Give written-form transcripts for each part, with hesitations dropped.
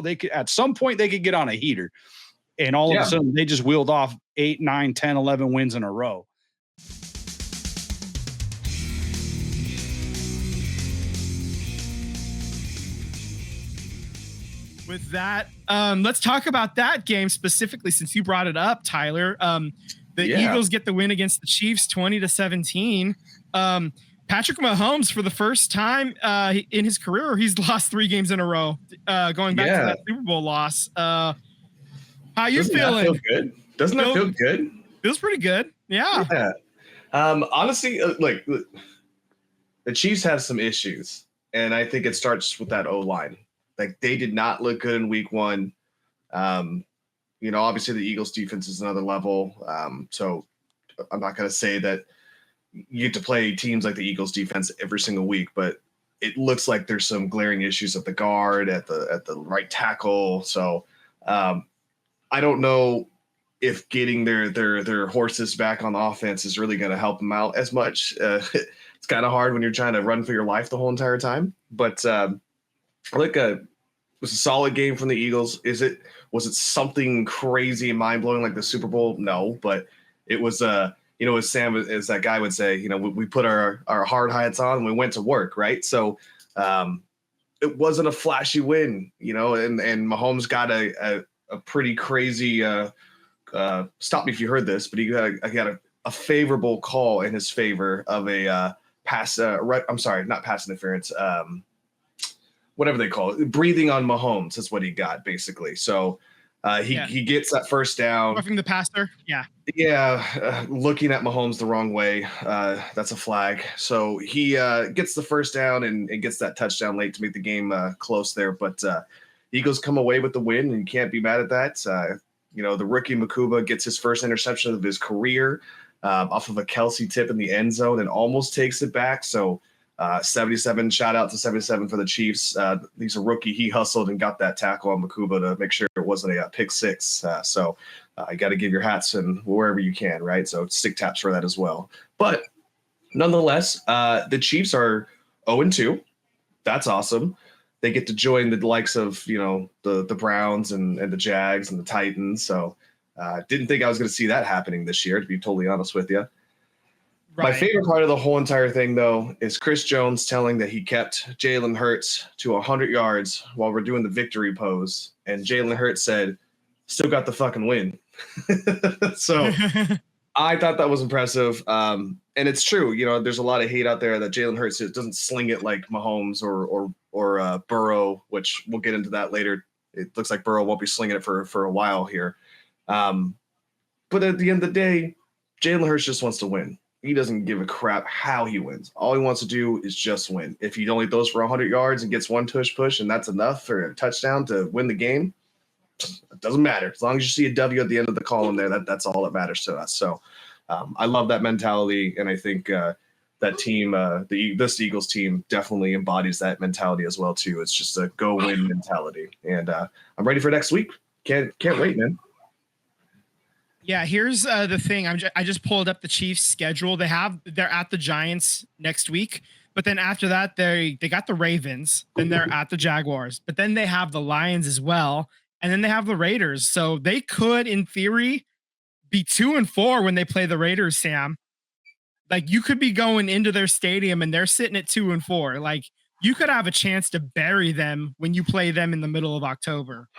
They could at some point they could get on a heater, and all of a sudden they just wheeled off 8, 9, 10, 11 wins in a row. With that, let's talk about that game specifically since you brought it up, Tyler. The Eagles get the win against the Chiefs 20-17. Patrick Mahomes, for the first time in his career, he's lost 3 games in a row, going back to that Super Bowl loss. How you feeling? That feel good? Doesn't that feel good? Feels pretty good. Yeah. Honestly, like the Chiefs have some issues, and I think it starts with that O-line. Like, they did not look good in week 1. Obviously the Eagles defense is another level. So I'm not going to say that you get to play teams like the Eagles defense every single week, but it looks like there's some glaring issues at the guard, at the right tackle. So I don't know if getting their horses back on the offense is really going to help them out as much. It's kind of hard when you're trying to run for your life the whole entire time, but it was a solid game from the Eagles. Was it something crazy and mind blowing like the Super Bowl? No, but it was as that guy would say, we put our hard hats on and we went to work, right? So it wasn't a flashy win, and Mahomes got a pretty crazy stop me if you heard this, but he got a favorable call in his favor of a pass. I'm sorry, not pass interference. Whatever they call it, breathing on Mahomes is what he got basically. So he gets that first down. Roughing the passer. Yeah. Yeah. Looking at Mahomes the wrong way. That's a flag. So he gets the first down and gets that touchdown late to make the game close there. But Eagles come away with the win, and you can't be mad at that. The rookie Mukuba gets his first interception of his career off of a Kelsey tip in the end zone and almost takes it back. So 77, shout out to 77 for the Chiefs. He's a rookie. He hustled and got that tackle on Mukuba to make sure it wasn't a pick 6. So you got to give your hats and wherever you can, right? So stick taps for that as well. But nonetheless, the Chiefs are 0-2. That's awesome. They get to join the likes of, the Browns and the Jags and the Titans. So didn't think I was going to see that happening this year, to be totally honest with you. Right. My favorite part of the whole entire thing, though, is Chris Jones telling that he kept Jalen Hurts to 100 yards while we're doing the victory pose. And Jalen Hurts said, still got the fucking win. So I thought that was impressive. And it's true. There's a lot of hate out there that Jalen Hurts doesn't sling it like Mahomes or Burrow, which we'll get into that later. It looks like Burrow won't be slinging it for a while here. But at the end of the day, Jalen Hurts just wants to win. He doesn't give a crap how he wins. All he wants to do is just win. If he only throws for 100 yards and gets one push and that's enough for a touchdown to win the game, it doesn't matter. As long as you see a W at the end of the column there, that's all that matters to us. So I love that mentality, and I think that team, this Eagles team, definitely embodies that mentality as well too. It's just a go win mentality, and I'm ready for next week. Can't wait, man. Yeah, here's the thing. I just pulled up the Chiefs' schedule. They're at the Giants next week, but then after that, they got the Ravens. Then they're at the Jaguars, but then they have the Lions as well, and then they have the Raiders. So they could, in theory, be 2-4 when they play the Raiders. Sam, like, you could be going into their stadium and they're sitting at 2-4. Like, you could have a chance to bury them when you play them in the middle of October.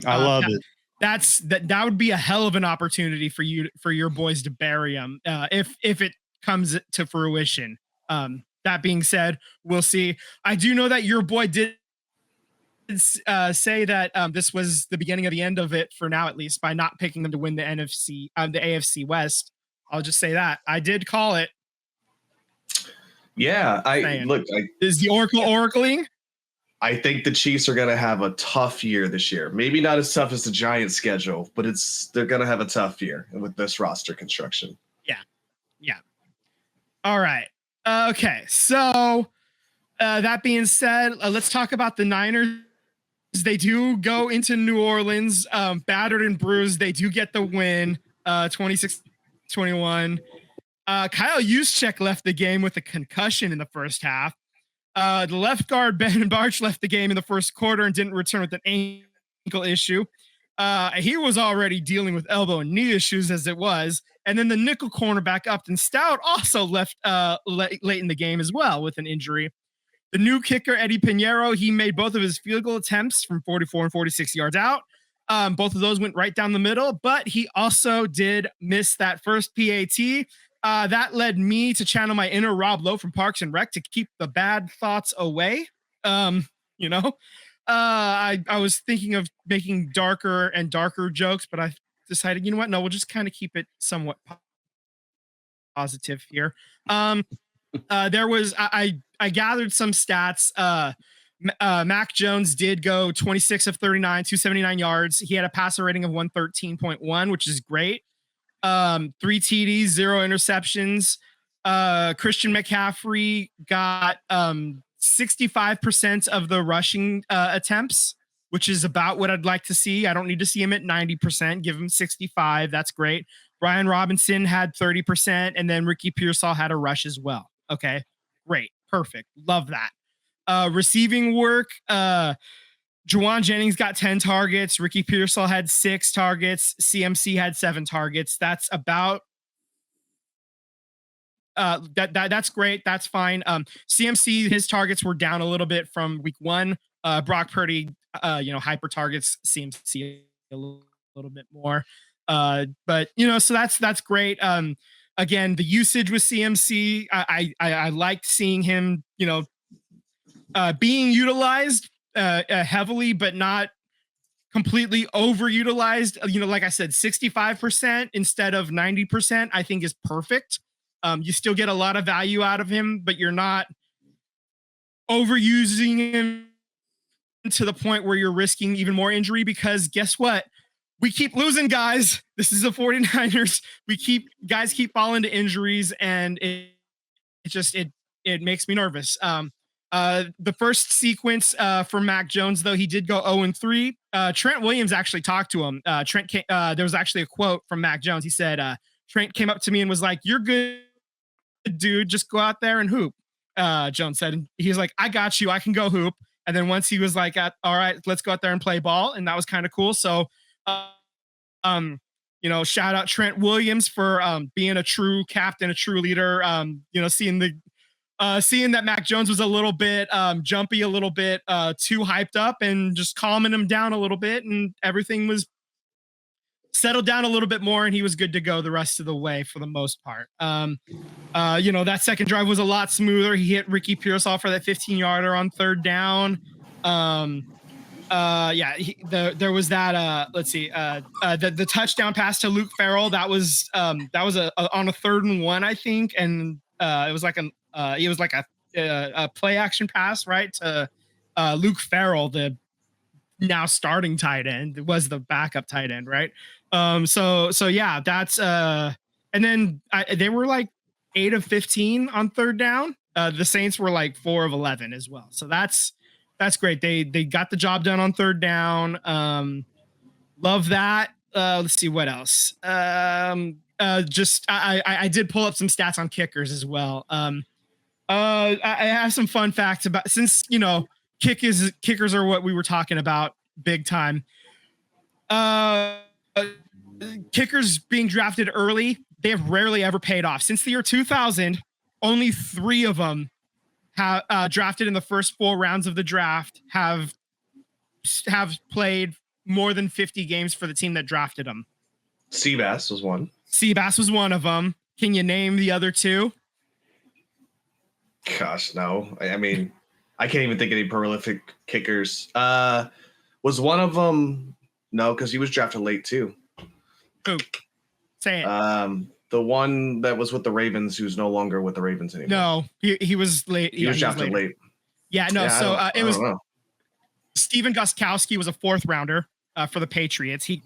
I love it. That would be a hell of an opportunity for your boys to bury them if it comes to fruition. That being said, we'll see. I do know that your boy did say that this was the beginning of the end of it for now, at least, by not picking them to win the AFC West. I'll just say that I did call it. Yeah, is the oracling? I think the Chiefs are going to have a tough year this year. Maybe not as tough as the Giants schedule, but they're going to have a tough year with this roster construction. Yeah. All right. Okay. So that being said, let's talk about the Niners. They do go into New Orleans, battered and bruised. They do get the win, 26-21. Kyle Juszczyk left the game with a concussion in the first half. The left guard, Ben Barch, left the game in the first quarter and didn't return with an ankle issue. He was already dealing with elbow and knee issues as it was. And then the nickel cornerback Upton Stout also left late in the game as well with an injury. The new kicker, Eddie Pinheiro, he made both of his field goal attempts from 44 and 46 yards out. Both of those went right down the middle, but he also did miss that first PAT. That led me to channel my inner Rob Lowe from Parks and Rec to keep the bad thoughts away. I was thinking of making darker and darker jokes, but I decided, you know what? No, we'll just kind of keep it somewhat positive here. There was, I gathered some stats. Mac Jones did go 26 of 39, 279 yards. He had a passer rating of 113.1, which is great. 3 TDs, 0 interceptions. Christian McCaffrey got 65% of the rushing attempts, which is about what I'd like to see. I don't need to see him at 90%. Give him 65. That's great. Brian Robinson had 30%, and then Ricky Pearsall had a rush as well. Okay, great. Perfect. Love that. Receiving work, Juwan Jennings got 10 targets. Ricky Pearsall had 6 targets. CMC had 7 targets. That's about that's great. That's fine. CMC, his targets were down a little bit from week 1. Brock Purdy, hyper targets CMC a little bit more. But so that's great. Again, the usage with CMC, I liked seeing him, being utilized heavily, but not completely overutilized. Like I said, 65% instead of 90%, I think is perfect. You still get a lot of value out of him, but you're not overusing him to the point where you're risking even more injury, because guess what? We keep losing guys. This is the 49ers. Guys keep falling to injuries, and it makes me nervous. The first sequence for Mac Jones, though, he did go 0-3. Trent Williams actually talked to him. There was actually a quote from Mac Jones. He said, Trent came up to me and was like, "You're good, dude. Just go out there and hoop." Jones said, and he was like, "I got you. I can go hoop." And then once he was like, "All right, let's go out there and play ball," and that was kind of cool. So, shout out Trent Williams for being a true captain, a true leader. Seeing that Mac Jones was a little bit jumpy, a little bit too hyped up, and just calming him down a little bit, and everything was settled down a little bit more, and he was good to go the rest of the way for the most part. That second drive was a lot smoother. He hit Ricky Pearsall for that 15-yarder on third down. There was that. The touchdown pass to Luke Farrell. That was on a 3rd and 1, I think, and it was like a play action pass, right, to Luke Farrell, the now starting tight end. It was the backup tight end, right? That's and then they were like 8 of 15 on third down. The Saints were like 4 of 11 as well. So that's great. They got the job done on third down. Love that. Let's see what else. I did pull up some stats on kickers as well. I have some fun facts about, since kickers are what we were talking about big time. Kickers being drafted early, they have rarely ever paid off. Since the year 2000, only 3 of them have drafted in the first 4 rounds of the draft have played more than 50 games for the team that drafted them. Seabass was one. Seabass was one of them. Can you name the other 2? Gosh, no. I mean, I can't even think of any prolific kickers. Was one of them? No, because he was drafted late too. Who? Say it. The one that was with the Ravens, who's no longer with the Ravens anymore. No, he was late. He was drafted late. Yeah, no. It was Steven Gostkowski was a 4th rounder for the Patriots. He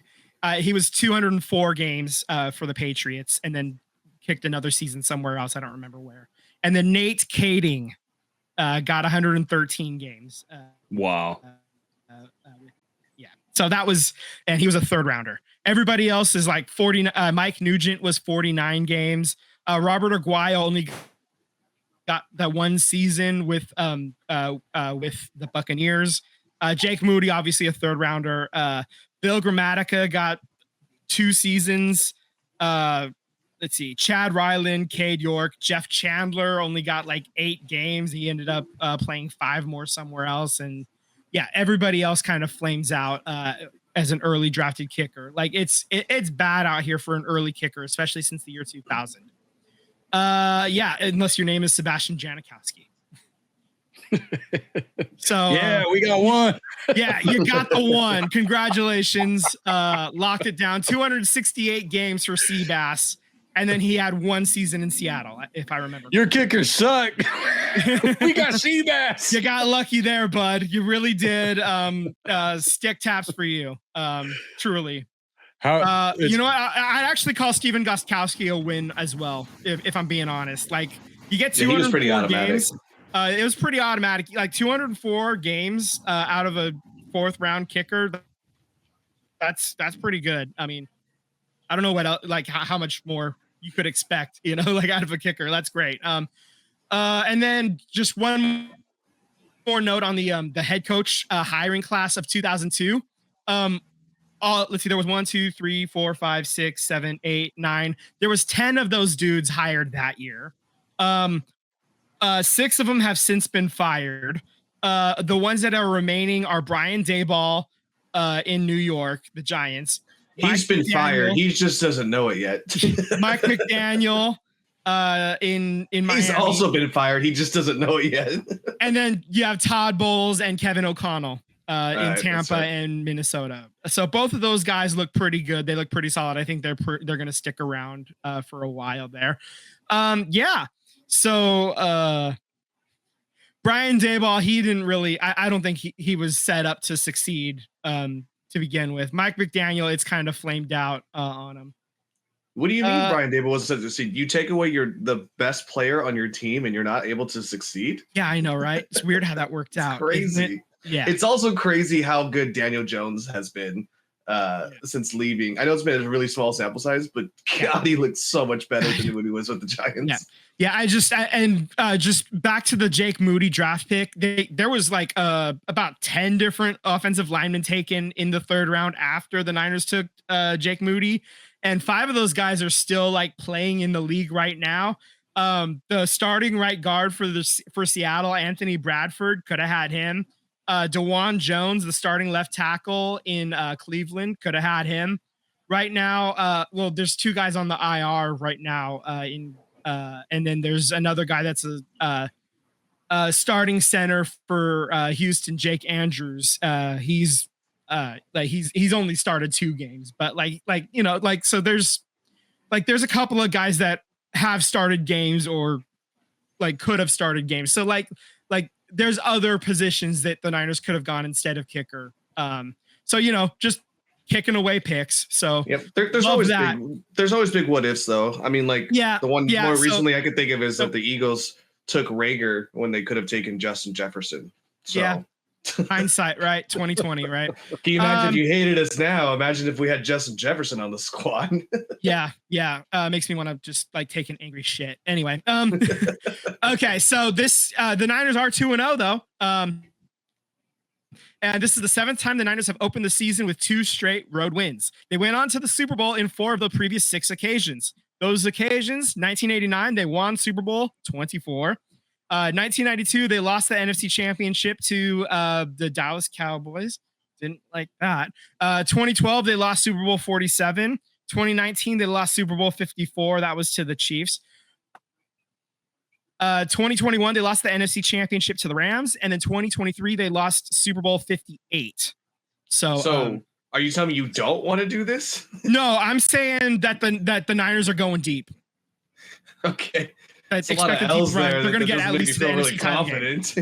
was 204 games for the Patriots, and then kicked another season somewhere else. I don't remember where. And then Nate Kading got 113 games. Wow. So that was, and he was a 3rd rounder. Everybody else is like 40. Mike Nugent was 49 games. Robert Aguayo only got that one season with the Buccaneers. Jake Moody, obviously a third rounder. Bill Gramatica got 2 seasons. Let's see, Chad Ryland, Cade York, Jeff Chandler only got like 8 games. He ended up playing 5 more somewhere else. And yeah, everybody else kind of flames out as an early drafted kicker. Like it's bad out here for an early kicker, especially since the year 2000. Yeah, unless your name is Sebastian Janikowski. So yeah, we got one. Yeah, you got the one. Congratulations. Locked it down. 268 games for Seabass. And then he had 1 season in Seattle, if I remember. Your kickers suck. We got Seabass. You got lucky there, bud. You really did. Stick taps for you. Truly. You know what? I'd actually call Steven Gostkowski a win as well, if I'm being honest. Like, you get 204 games. It was pretty automatic. Like 204 games out of a 4th round kicker. That's pretty good. I mean, I don't know what else, like how much more you could expect, you know, like out of a kicker. That's great. And then just one more note on the head coach hiring class of 2002. Let's see, there was 1, 2, 3, 4, 5, 6, 7, 8, 9. There was 10 of those dudes hired that year. 6 of them have since been fired. The ones that are remaining are Brian Daboll in New York, the Giants. He's been fired. He just doesn't know it yet. Mike McDaniel in Miami. He's also been fired. He just doesn't know it yet. And then you have Todd Bowles and Kevin O'Connell in Tampa and Minnesota. So both of those guys look pretty good. They look pretty solid. I think they're going to stick around for a while there. Yeah. So Brian Daboll, he didn't really. I don't think he was set up to succeed to begin with. Mike McDaniel, it's kind of flamed out on him. What do you mean Brian Daboll wasn't set to succeed? You take away the best player on your team and you're not able to succeed? Yeah, I know, right? It's weird how that worked out. Crazy. Yeah. It's also crazy how good Daniel Jones has been since leaving. I know it's been a really small sample size, but God, he looks so much better than when he was with the Giants. Yeah. Just back to the Jake Moody draft pick. There was like about 10 different offensive linemen taken in the 3rd round after the Niners took Jake Moody, and 5 of those guys are still like playing in the league right now. The starting right guard for Seattle, Anthony Bradford, could have had him. DeJuan Jones, the starting left tackle in Cleveland, could have had him. Right now, well, there's 2 guys on the IR right now and then there's another guy that's a starting center for Houston, Jake Andrews. He's only started 2 games, but so there's a couple of guys that have started games or like could have started games. So like there's other positions that the Niners could have gone instead of kicker. So just kicking away picks. So there's always big what ifs though. I mean, the one more recently I could think of is that the Eagles took Rager when they could have taken Justin Jefferson. So. Yeah. Hindsight, right? 2020, right? Can you imagine if you hated us now? Imagine if we had Justin Jefferson on the squad. Yeah. Makes me want to just like take an angry shit. Anyway, okay. So the Niners are 2-0 though. And this is the 7th time the Niners have opened the season with 2 straight road wins. They went on to the Super Bowl in 4 of the previous 6 occasions. Those occasions, 1989, they won Super Bowl 24. 1992, they lost the NFC Championship to the Dallas Cowboys. Didn't like that. 2012, they lost Super Bowl 47. 2019, they lost Super Bowl 54. That was to the Chiefs. 2021, they lost the NFC Championship to the Rams. And then 2023, they lost Super Bowl 58. So are you telling me you don't want to do this? No, I'm saying that the Niners are going deep. Okay. It's a lot of L's there. They're going to get at least the really confident.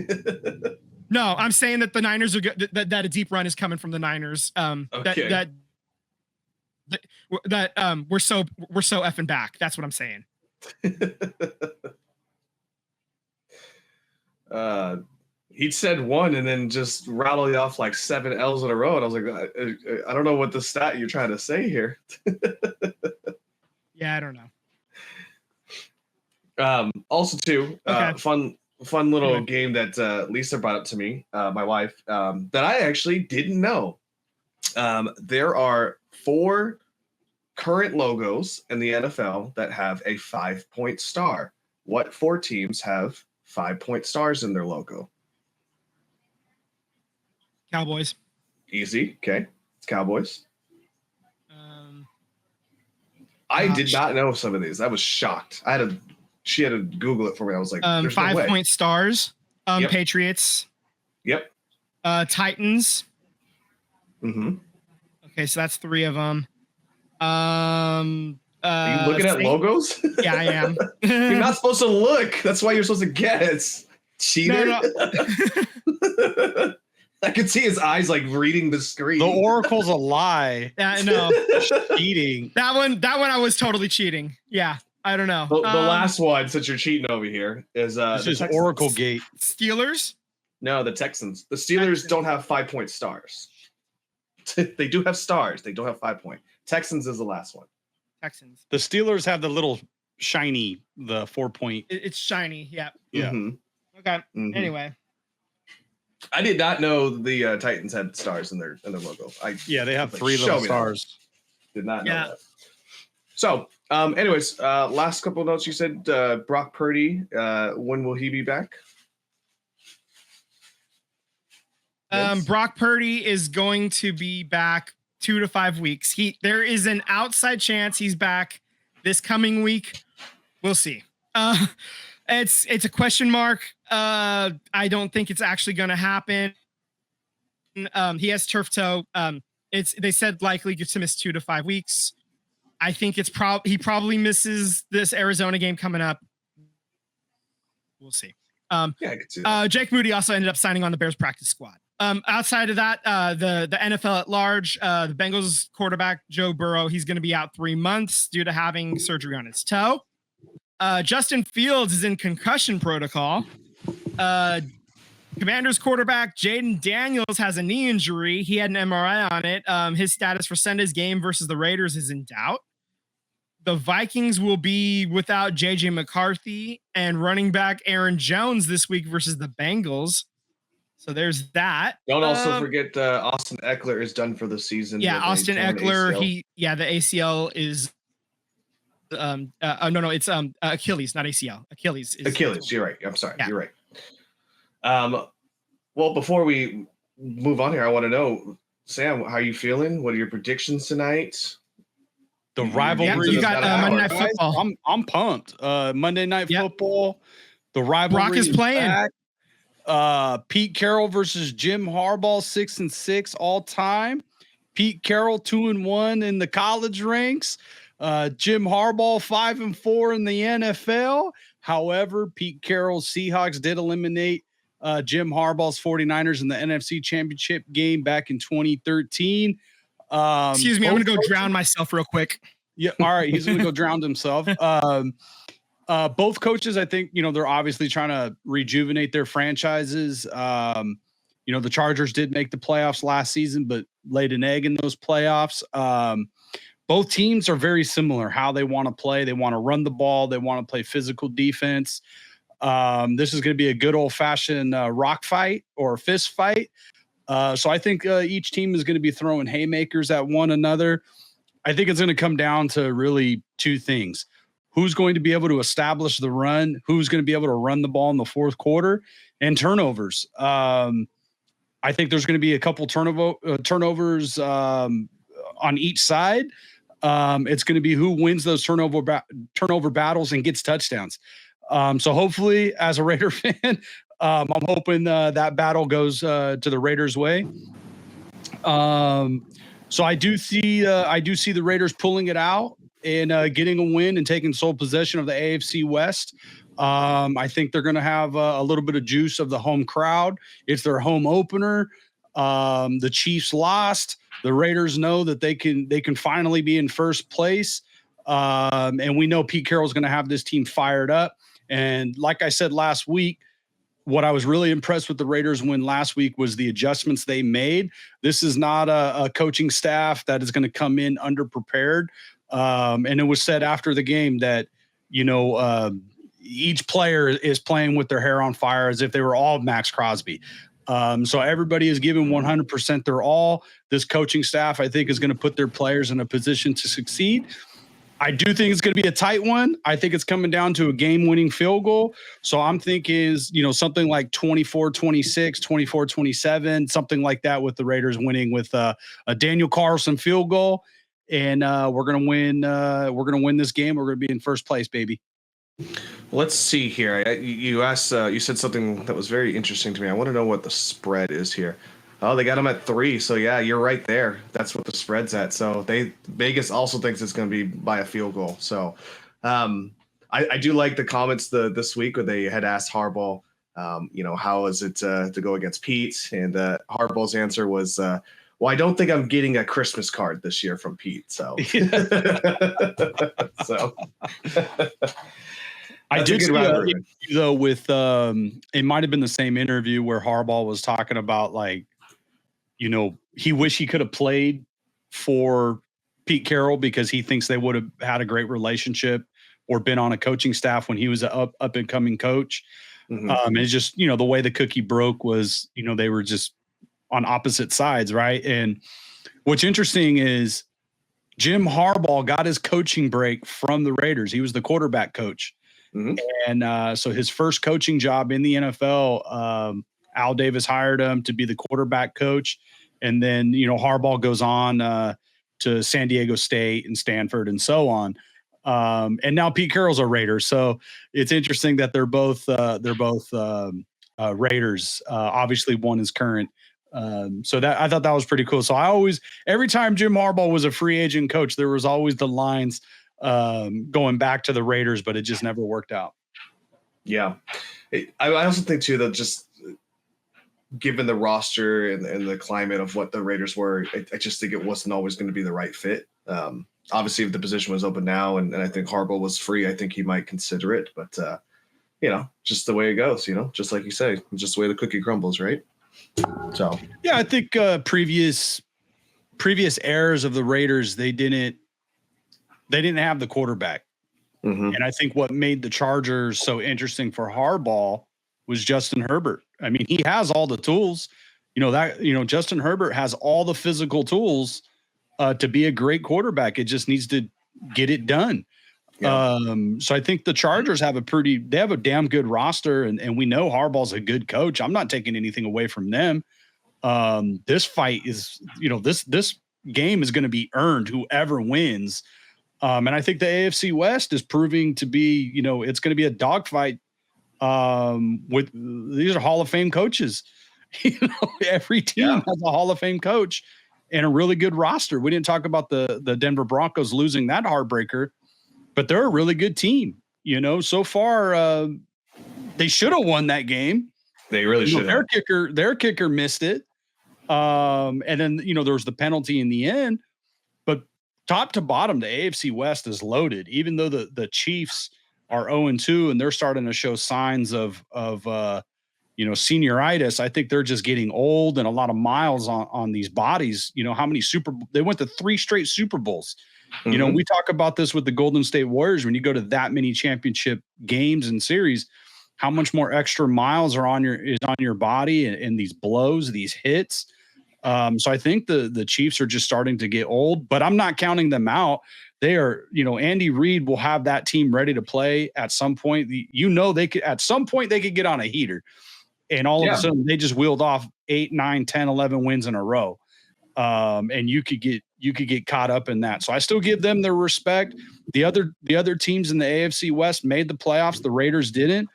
No, I'm saying that the Niners are good. That a deep run is coming from the Niners. Okay. That we're so effing back. That's what I'm saying. He said 1 and then just rattled off like 7 L's in a row, and I was like, I don't know what the stat you're trying to say here. Yeah, I don't know. Also, too, Okay. fun little game that Lisa brought up to me, my wife, that I actually didn't know. There are 4 current logos in the NFL that have a 5-point star. What 4 teams have 5-point stars in their logo? Cowboys. Easy. Okay. It's Cowboys. Um, I did not know some of these. I was shocked. She had to Google it for me. I was like, there's no way. 5-point stars. Yep. Patriots. Yep. Titans. Mm-hmm. Okay, so that's 3 of them. Are you looking at logos? Yeah, I am. You're not supposed to look. That's why you're supposed to guess. Cheater. No. I could see his eyes like reading the screen. The Oracle's a lie. Yeah, no. Cheating. That one I was totally cheating. Yeah. I don't know. The last one, since you're cheating over here, is this is Oracle Gate. Steelers? No, the Texans. The Steelers don't have 5-point stars. They do have stars. They don't have 5-point. Texans is the last one. Texans. The Steelers have the little shiny, the 4-point. It's shiny. Yeah. Yeah. Mm-hmm. Okay. Mm-hmm. Anyway. I did not know the Titans had stars in their logo. They have 3 little stars. Did not know that. So, anyways, last couple of notes. You said Brock Purdy. When will he be back? Brock Purdy is going to be back 2 to 5 weeks. There is an outside chance he's back this coming week. We'll see. It's a question mark. I don't think it's actually going to happen. He has turf toe. They said likely to miss 2 to 5 weeks. I think he probably misses this Arizona game coming up. We'll see. I could see that. Jake Moody also ended up signing on the Bears practice squad. Outside of that, the NFL at large, the Bengals quarterback Joe Burrow, he's going to be out 3 months due to having surgery on his toe. Justin Fields is in concussion protocol. Commanders quarterback Jaden Daniels has a knee injury. He had an MRI on it. His status for Sunday's game versus the Raiders is in doubt. The Vikings will be without J.J. McCarthy and running back Aaron Jones this week versus the Bengals. So there's that. Don't also forget Austin Eckler is done for the season. Yeah, Austin Eckler. The ACL is. No, it's Achilles, not ACL. Achilles. You're right. I'm sorry. Yeah. You're right. Well, before we move on here, I want to know, Sam, how are you feeling? What are your predictions tonight? The rivalry. You got Monday Night Football. I'm pumped. Monday Night Football. The rivalry. Brock is playing. Back. Pete Carroll versus Jim Harbaugh, 6-6 all time. Pete Carroll 2-1 in the college ranks. Jim Harbaugh 5-4 in the NFL. However, Pete Carroll's Seahawks did eliminate Jim Harbaugh's 49ers in the NFC Championship game back in 2013. Excuse me, I'm going to go drown myself real quick. Yeah, all right, he's going to go drown himself. Both coaches, I think, they're obviously trying to rejuvenate their franchises. The Chargers did make the playoffs last season, but laid an egg in those playoffs. Both teams are very similar how they want to play. They want to run the ball. They want to play physical defense. This is going to be a good old-fashioned rock fight or fist fight. So I think each team is going to be throwing haymakers at one another. I think it's going to come down to really 2 things. Who's going to be able to establish the run? Who's going to be able to run the ball in the fourth quarter? And turnovers. I think there's going to be a couple turnovers on each side. It's going to be who wins those turnover battles and gets touchdowns. So hopefully, as a Raider fan, I'm hoping that battle goes to the Raiders' way. So I do see the Raiders pulling it out and getting a win and taking sole possession of the AFC West. I think they're going to have a little bit of juice of the home crowd. It's their home opener. The Chiefs lost. The Raiders know that they can finally be in first place. And we know Pete Carroll's going to have this team fired up. And like I said last week, what I was really impressed with the Raiders win last week was the adjustments they made. This is not a coaching staff that is going to come in underprepared. And it was said after the game that, each player is playing with their hair on fire as if they were all Max Crosby. So everybody is giving 100% their all. This coaching staff, I think, is going to put their players in a position to succeed. I do think it's going to be a tight one. I think it's coming down to a game-winning field goal. So I'm thinking something like 24-26, 24-27, something like that, with the Raiders winning with a Daniel Carlson field goal. And we're going to win. We're going to win this game. We're going to be in first place, baby. Let's see here. You asked. You said something that was very interesting to me. I want to know what the spread is here. Oh, they got them at 3. So yeah, you're right there. That's what the spread's at. So Vegas also thinks it's going to be by a field goal. So I do like the comments this week where they had asked Harbaugh, how is it to go against Pete? And Harbaugh's answer was, well, I don't think I'm getting a Christmas card this year from Pete. So, I did see though with it might have been the same interview where Harbaugh was talking about he wished he could have played for Pete Carroll because he thinks they would have had a great relationship or been on a coaching staff when he was an up and coming coach. Mm-hmm. It's just, the way the cookie broke was, they were just on opposite sides. Right. And what's interesting is Jim Harbaugh got his coaching break from the Raiders. He was the quarterback coach. Mm-hmm. And so his first coaching job in the NFL, Al Davis hired him to be the quarterback coach. And then, Harbaugh goes on to San Diego State and Stanford and so on. And now Pete Carroll's a Raider. So it's interesting that they're both Raiders. Obviously one is current. So that I thought that was pretty cool. So every time Jim Harbaugh was a free agent coach, there was always the lines going back to the Raiders, but it just never worked out. Yeah. I also think too, that just given the roster and the climate of what the Raiders were, I just think it wasn't always going to be the right fit. Obviously if the position was open now and I think Harbaugh was free, I think he might consider it, but just the way it goes, just like you say, just the way the cookie crumbles. Right. So, yeah, I think previous eras of the Raiders, they didn't have the quarterback. Mm-hmm. And I think what made the Chargers so interesting for Harbaugh was Justin Herbert. I mean, he has all the tools, Justin Herbert has all the physical tools to be a great quarterback. It just needs to get it done. Yeah. So I think the Chargers have they have a damn good roster and we know Harbaugh's a good coach. I'm not taking anything away from them. This fight is, this game is going to be earned, whoever wins. And I think the AFC West is proving to be, it's going to be a dogfight. These are Hall of Fame coaches. Every team has a Hall of Fame coach and a really good roster. We didn't talk about the Denver Broncos losing that heartbreaker, but they're a really good team. So far, they should have won that game. They really should. Their kicker missed it. And then, there was the penalty in the end, but top to bottom, the AFC West is loaded, even though the Chiefs are 0-2 and they're starting to show signs of senioritis. I think they're just getting old and a lot of miles on these bodies. How many they went to 3 straight Super Bowls. Mm-hmm. We talk about this with the Golden State Warriors. When you go to that many championship games and series, how much more extra miles is on your body and these blows, these hits. So I think the Chiefs are just starting to get old, but I'm not counting them out. They are, Andy Reid will have that team ready to play at some point. They could, at some point they could get on a heater and all of a sudden they just wheeled off 8, 9, 10, 11 wins in a row. And you could get caught up in that. So I still give them their respect. The other teams in the AFC West made the playoffs. The Raiders didn't.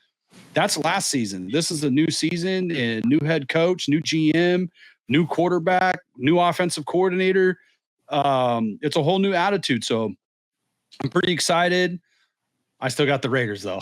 That's last season. This is a new season and new head coach, new GM, new quarterback, new offensive coordinator. It's a whole new attitude. So I'm pretty excited. I still got the Raiders though.